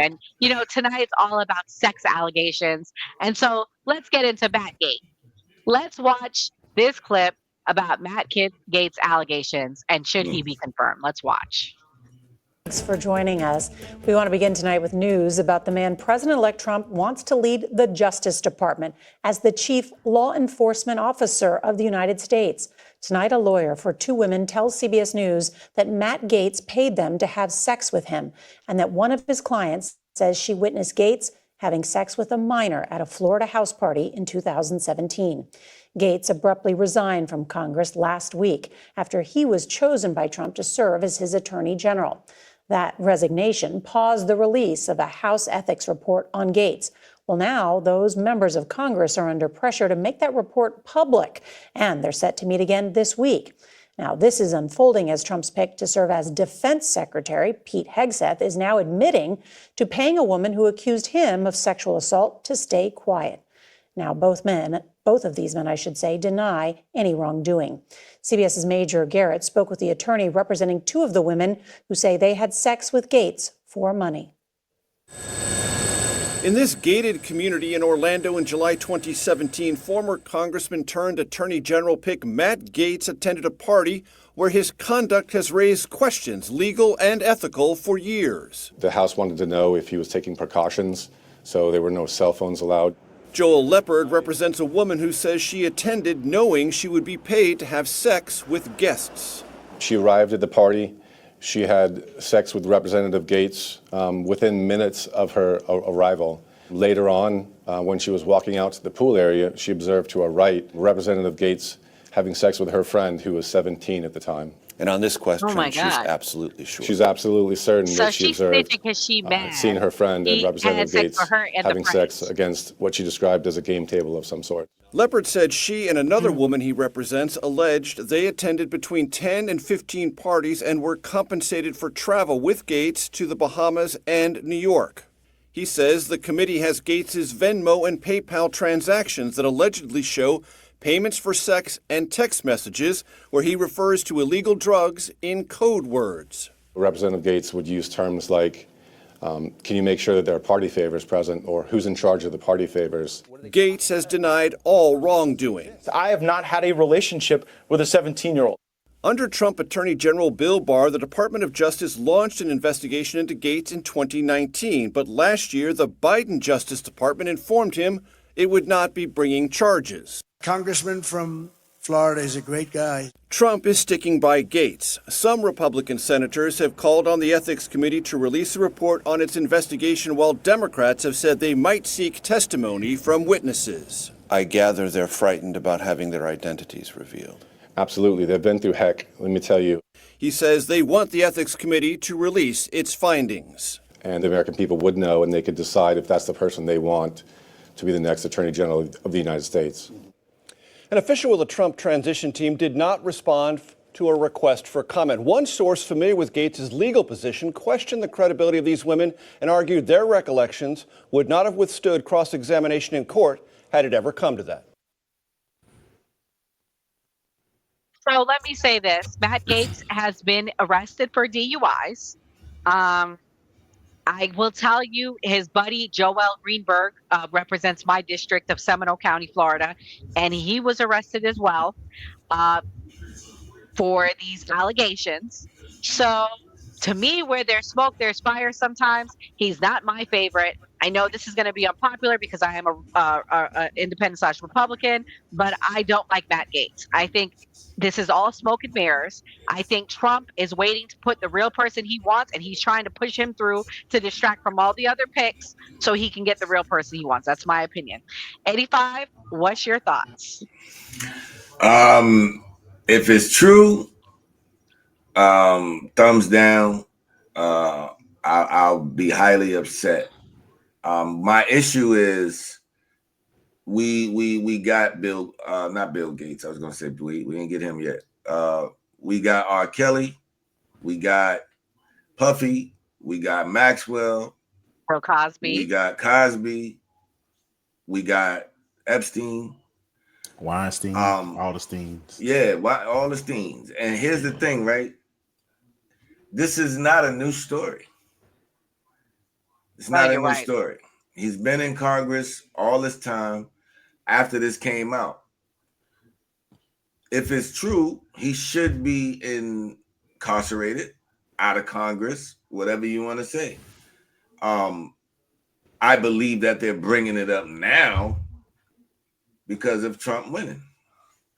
And, tonight's all about sex allegations. And so let's get into Matt Gaetz. Let's watch this clip about Gates allegations and should he be confirmed. Let's watch. Thanks for joining us. We want to begin tonight with news about the man President-elect Trump wants to lead the Justice Department as the chief law enforcement officer of the United States. Tonight, a lawyer for two women tells CBS News that Matt Gaetz paid them to have sex with him and that one of his clients says she witnessed Gaetz having sex with a minor at a Florida house party in 2017. Gaetz abruptly resigned from Congress last week after he was chosen by Trump to serve as his attorney general. That resignation paused the release of a House ethics report on Gaetz. Well, now those members of Congress are under pressure to make that report public, and they're set to meet again this week. Now, this is unfolding as Trump's pick to serve as Defense Secretary, Pete Hegseth, is now admitting to paying a woman who accused him of sexual assault to stay quiet. Now, both of these men, I should say, deny any wrongdoing. CBS's Major Gaetz spoke with the attorney representing two of the women who say they had sex with Gaetz for money. In this gated community in Orlando in July 2017, former Congressman turned Attorney General pick Matt Gaetz attended a party where his conduct has raised questions, legal and ethical, for years. The House wanted to know if he was taking precautions, so there were no cell phones allowed. Joel Leopard represents a woman who says she attended knowing she would be paid to have sex with guests. She arrived at the party. She had sex with Representative Gaetz within minutes of her arrival. Later on, when she was walking out to the pool area, she observed to her right Representative Gaetz having sex with her friend, who was 17 at the time. And on this question, she's absolutely sure. She's absolutely certain that she observed seeing her friend and Representative Gaetz having sex against what she described as a game table of some sort. Leopard said she and another woman he represents alleged they attended between 10 and 15 parties and were compensated for travel with Gaetz to the Bahamas and New York. He says the committee has Gaetz's Venmo and PayPal transactions that allegedly show payments for sex and text messages where he refers to illegal drugs in code words. Representative Gaetz would use terms like, can you make sure that there are party favors present, or who's in charge of the party favors? Gaetz has denied all wrongdoing. I have not had a relationship with a 17-year-old. Under Trump Attorney General Bill Barr, the Department of Justice launched an investigation into Gaetz in 2019. But last year, the Biden Justice Department informed him it would not be bringing charges. Congressman from Florida is a great guy. Trump is sticking by Gaetz. Some Republican senators have called on the Ethics Committee to release a report on its investigation, while Democrats have said they might seek testimony from witnesses. I gather they're frightened about having their identities revealed. Absolutely. They've been through heck, let me tell you. He says they want the Ethics Committee to release its findings. And the American people would know, and they could decide if that's the person they want to be the next Attorney General of the United States. An official with the Trump transition team did not respond to a request for comment. One source familiar with Gaetz's legal position questioned the credibility of these women and argued their recollections would not have withstood cross-examination in court had it ever come to that. So let me say this. Matt Gaetz has been arrested for DUIs. I will tell you, his buddy Joel Greenberg represents my district of Seminole County, Florida, and he was arrested as well for these allegations. So to me, where there's smoke, there's fire sometimes. He's not my favorite. I know this is going to be unpopular because I am a independent/Republican, but I don't like Matt Gaetz. I think this is all smoke and mirrors. I think Trump is waiting to put the real person he wants, and he's trying to push him through to distract from all the other picks so he can get the real person he wants. That's my opinion. 85, what's your thoughts? If it's true, thumbs down. I'll be highly upset. My issue is we got not Bill Gaetz. I was gonna say we didn't get him yet. We got R. Kelly, we got Puffy, we got Maxwell, Bill Cosby, we got Cosby, we got Epstein, Weinstein, all the Steens. Yeah, all the Steens. And here's the thing, right? This is not a new story. It's not a you're new right. story. He's been in Congress all this time after this came out. If it's true, he should be incarcerated, out of Congress, whatever you want to say. I believe that they're bringing it up now because of Trump winning.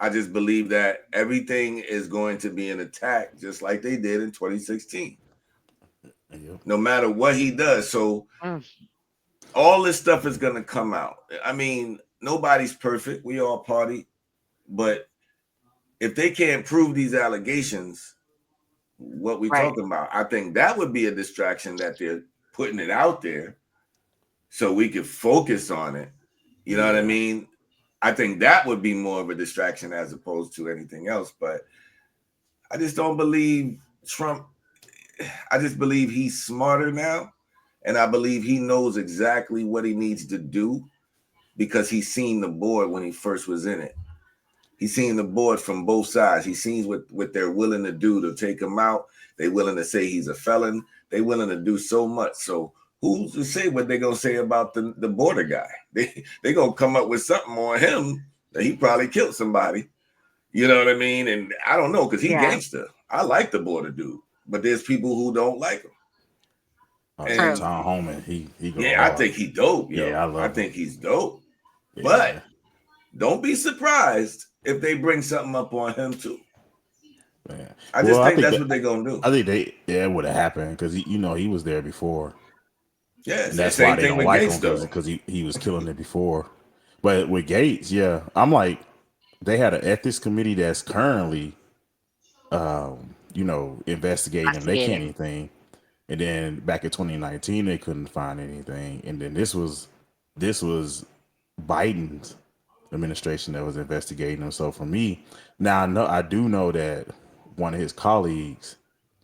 I just believe that everything is going to be an attack, just like they did in 2016. No matter what he does. So all this stuff is going to come out. I mean, nobody's perfect. We all party. But if they can't prove these allegations, what we talking about, I think that would be a distraction that they're putting it out there so we could focus on it. You know what I mean? I think that would be more of a distraction as opposed to anything else. But I just don't believe Trump. I just believe he's smarter now. And I believe he knows exactly what he needs to do because he's seen the board when he first was in it. He's seen the board from both sides. He sees what they're willing to do to take him out. They're willing to say he's a felon. They're willing to do so much. So who's to say what they're going to say about the border guy? They're going to come up with something on him that he probably killed somebody. You know what I mean? And I don't know because he's gangster. I like the border dude. But there's people who don't like him. And Tom Homan, he I think he dope. Yo. Yeah, I think he's dope. Yeah. But don't be surprised if they bring something up on him too. Man. I just think that's what they're gonna do. I think it would have happened because he was there before. Yeah, and that's why they don't like him because he was killing it before. But with Gaetz, I'm like, they had an ethics committee that's currently, investigating him. They can't anything. And then back in 2019, they couldn't find anything. And then this was Biden's administration that was investigating him. So for me, now I do know that one of his colleagues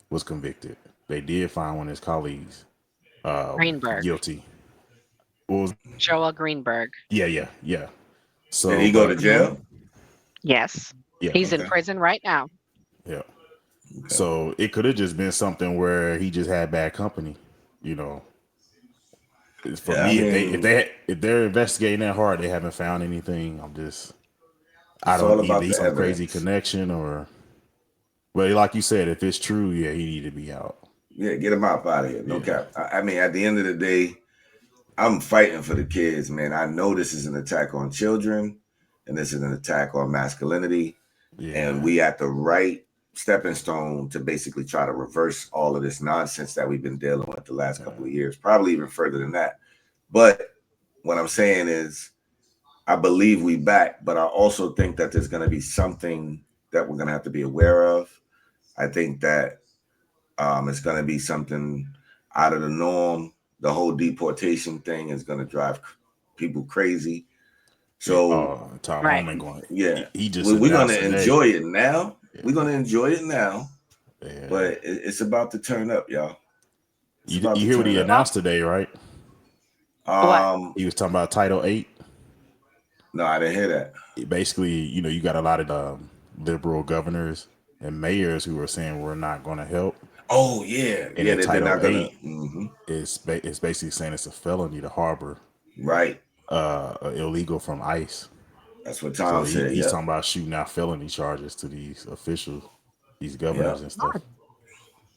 was convicted. They did find one of his colleagues Greenberg guilty. Joel Greenberg. Yeah. So did he go to jail? Yes. Yeah. He's in prison right now. Yeah. Okay. So it could have just been something where he just had bad company, For me, if they're investigating that hard, they haven't found anything. I don't know, either some crazy connection but like you said, if it's true, he need to be out. Yeah, get him out of here. No cap. I mean, at the end of the day, I'm fighting for the kids, man. I know this is an attack on children, and this is an attack on masculinity, and we at the right stepping stone to basically try to reverse all of this nonsense that we've been dealing with the last couple of years, probably even further than that. But what I'm saying is I believe we back, but I also think that there's going to be something that we're going to have to be aware of. I think that it's going to be something out of the norm. The whole deportation thing is going to drive people crazy. So, Tom Homan going, he just we're going to enjoy it now. We're going to enjoy it now, but it's about to turn up, y'all. You hear what he announced today, right? He was talking about Title 8. No, I didn't hear that. Basically, you got a lot of liberal governors and mayors who are saying we're not going to help. Oh, yeah. And they're Title not going 8 is basically saying it's a felony to harbor illegal from ICE. That's what Tom said. He's talking about shooting out felony charges to these officials, these governors and stuff.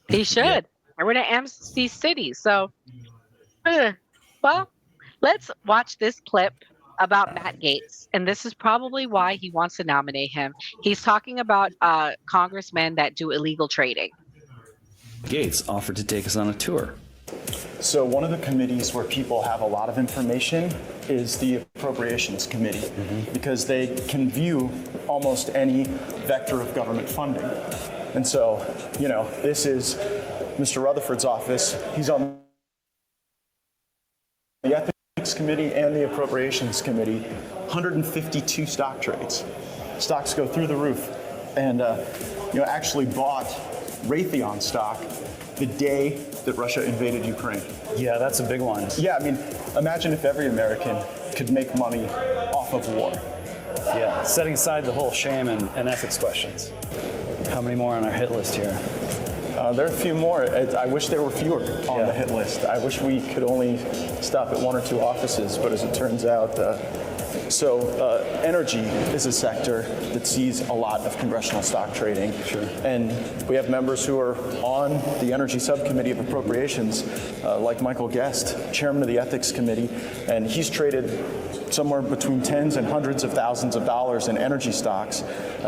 He should. And we're in amnesty city. So, well, let's watch this clip about Matt Gaetz. And this is probably why he wants to nominate him. He's talking about congressmen that do illegal trading. Gaetz offered to take us on a tour. So one of the committees where people have a lot of information is the Appropriations Committee, because they can view almost any vector of government funding. And so, this is Mr. Rutherford's office. He's on the Ethics Committee and the Appropriations Committee. 152 stock trades. Stocks go through the roof. And, actually bought Raytheon stock the day that Russia invaded Ukraine. Yeah, that's a big one. Yeah, I mean, imagine if every American could make money off of war. Yeah, setting aside the whole shame and ethics questions. How many more on our hit list here? There are a few more. I wish there were fewer on the hit list. I wish we could only stop at 1 or 2 offices, but as it turns out, energy is a sector that sees a lot of congressional stock trading. Sure. And we have members who are on the Energy Subcommittee of Appropriations, like Michael Gaetz, chairman of the Ethics Committee, and he's traded somewhere between tens and hundreds of thousands of dollars in energy stocks.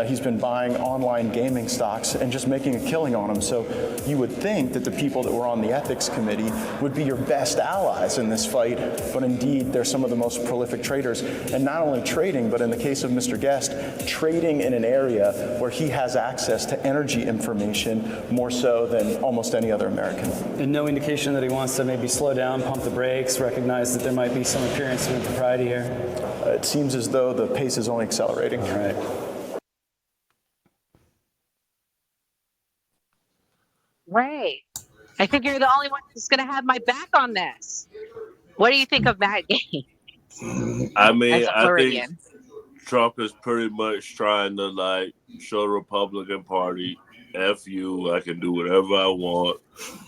He's been buying online gaming stocks and just making a killing on them. So you would think that the people that were on the Ethics Committee would be your best allies in this fight, but indeed they're some of the most prolific traders. And not only trading, but in the case of Mr. Guest, trading in an area where he has access to energy information more so than almost any other American. And no indication that he wants to maybe slow down, pump the brakes, recognize that there might be some appearance of impropriety here? It seems as though the pace is only accelerating. All right. Right. I think you're the only one who's going to have my back on this. What do you think of Matt Gaetz? I mean, I Floridian? think Trump is pretty much trying to like show the Republican Party, F you, I can do whatever I want.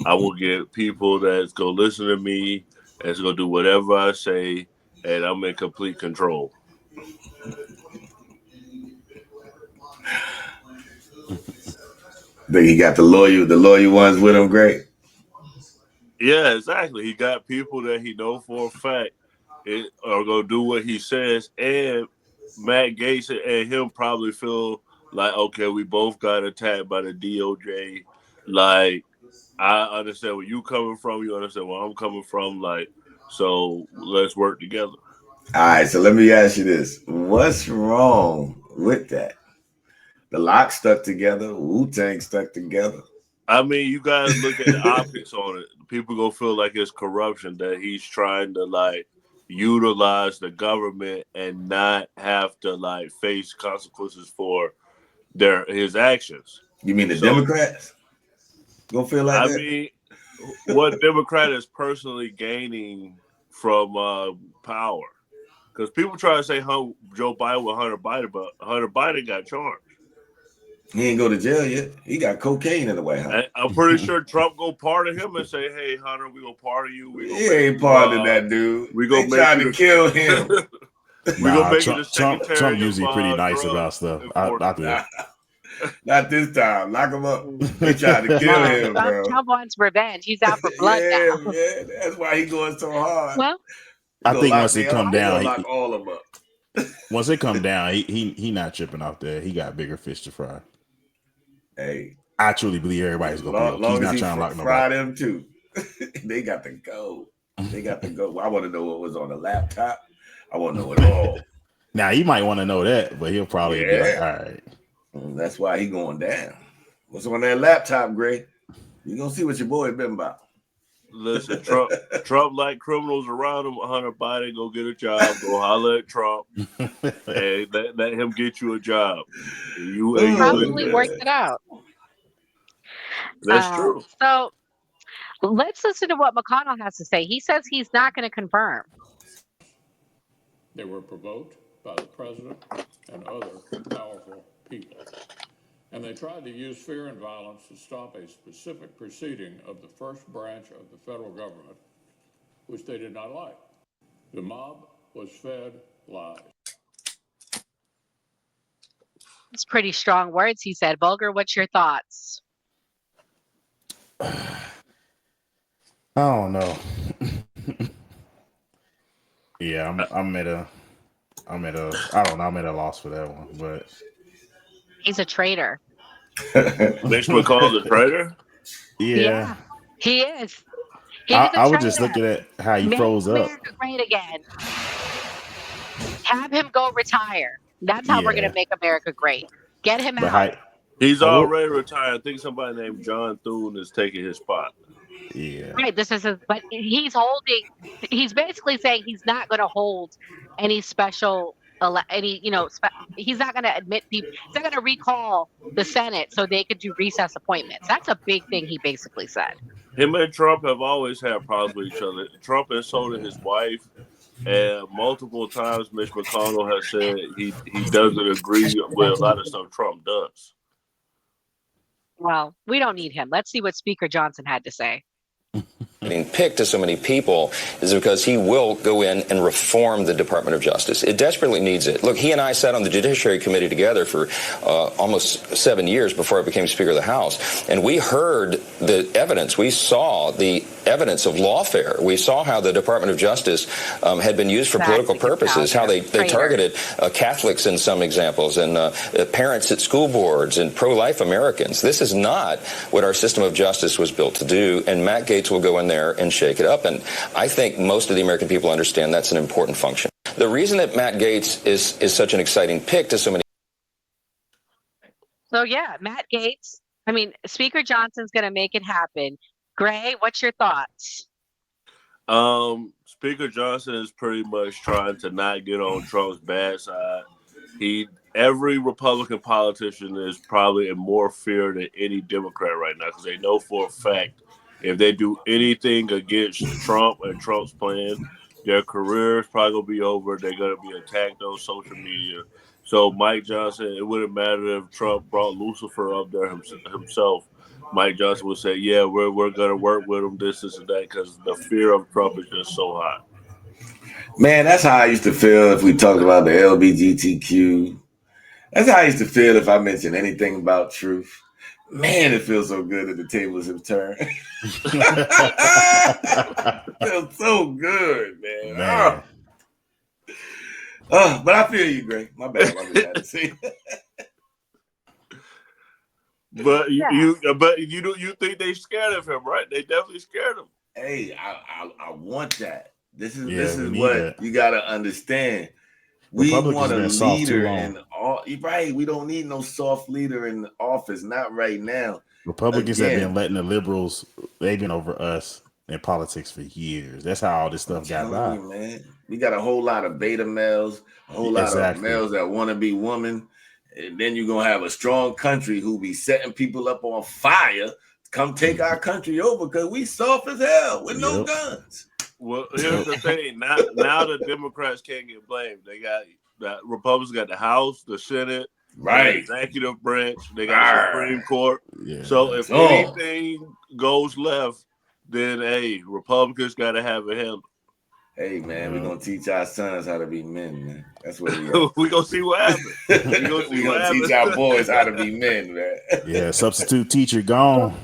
I will get people that's going to listen to me, that's going to do whatever I say, and I'm in complete control. Think he got the loyal ones with him, great. Yeah, exactly. He got people that he know for a fact are going to do what he says, and Matt Gaetz and him probably feel like, okay, we both got attacked by the DOJ. Like, I understand where you coming from. You understand where I'm coming from. Like, so let's work together. All right, so let me ask you this. What's wrong with that? The Lock stuck together. Wu-Tang stuck together. I mean, you guys look at the optics on it. People gonna feel like it's corruption, that he's trying to like utilize the government and not have to like face consequences for his actions. You mean the Democrats gonna feel like that? I mean, what Democrat is personally gaining from power? Because people try to say Joe Biden with Hunter Biden, but Hunter Biden got charged. He ain't go to jail yet. He got cocaine in the White House. I'm pretty sure Trump go pardon him and say, "Hey, Hunter, we gonna pardon you." He ain't pardoning that dude. We gonna trying to kill him. Trump usually pretty nice about stuff. Not this time. Lock him up. They tried to kill him, bro. Trump wants revenge. He's out for blood now. Yeah, that's why he's going so hard. Well, I think once it come down, lock all of them up. Once it come down, he not tripping off there. He got bigger fish to fry. Hey, I truly believe everybody's gonna be okay. He's not trying to lock fry nobody. them too. They got to go. They got to go. I want to know what was on the laptop. I want to know it all. Now he might want to know that, but he'll probably be like, all right. That's why he going down. What's on that laptop, Gray? You gonna see what your boy been about. Listen, Trump like criminals around him. Hunter Biden, go get a job. Go holler at Trump. And let him get you a job. You probably worked it out. That's true. So let's listen to what McConnell has to say. He says he's not going to confirm. They were provoked by the president and other powerful people. And they tried to use fear and violence to stop a specific proceeding of the first branch of the federal government, which they did not like. The mob was fed lies. It's pretty strong words, he said. Bulger, what's your thoughts? I don't know. Yeah, I'm at a loss for that one, but he's a traitor. Mitch McConnell's a traitor? Yeah. He is. I was just looking at how he froze up. America great again. Have him go retire. That's how we're going to make America great. Get him out. He's already retired. I think somebody named John Thune is taking his spot. Yeah. Right. But he's basically saying he's not going to hold any special, he's not going to admit people. He's not going to recall the Senate so they could do recess appointments. That's a big thing he basically said. Him and Trump have always had problems with each other. Trump insulted his wife, and multiple times Mitch McConnell has said he doesn't agree with a lot of stuff Trump does. Well, we don't need him. Let's see what Speaker Johnson had to say. Getting picked to so many people is because he will go in and reform the Department of Justice. It desperately needs it. Look, he and I sat on the Judiciary Committee together for almost 7 years before I became Speaker of the House, and we heard the evidence. We saw the evidence of lawfare. We saw how the Department of Justice had been used for political purposes, how they targeted Catholics in some examples, and parents at school boards and pro-life Americans. This is not what our system of justice was built to do, and Matt Gaetz will go in there and shake it up. And I think most of the American people understand that's an important function. The reason that Matt Gaetz is such an exciting pick to so many. So yeah, Matt Gaetz. I mean, Speaker Johnson's going to make it happen. Gray, what's your thoughts? Speaker Johnson is pretty much trying to not get on Trump's bad side. Every Republican politician is probably in more fear than any Democrat right now because they know for a fact if they do anything against Trump and Trump's plan, their career is probably going to be over. They're going to be attacked on social media. So Mike Johnson, it wouldn't matter if Trump brought Lucifer up there himself. Mike Johnson would say, yeah, we're going to work with him, this and that, because the fear of Trump is just so high. Man, that's how I used to feel if we talked about the LGBTQ. That's how I used to feel if I mentioned anything about truth. Man, it feels so good that the tables have turned. It feels so good, man. But I feel you, Gray. My bad. But you think they scared of him, right? They definitely scared him. Hey, I want that. This is what you got to understand. We want a leader in all. Right, we don't need no soft leader in the office. Not right now. Republicans have been letting the liberals. They've been over us in politics for years. That's how all this stuff got by. Man, we got a whole lot of beta males, a whole lot of males that want to be women, and then you're gonna have a strong country who be setting people up on fire. Come take our country over because we soft as hell with no guns. Well, here's the thing. Now the Democrats can't get blamed. They got the Republicans got the House, the Senate, right, the executive branch. They got the Supreme Court. Yeah. So if anything goes left, then Republicans got to have a handle. Hey man, we're gonna teach our sons how to be men, man. That's what we are. We're gonna see what happens. We're gonna teach our boys how to be men, man. Yeah, substitute teacher gone.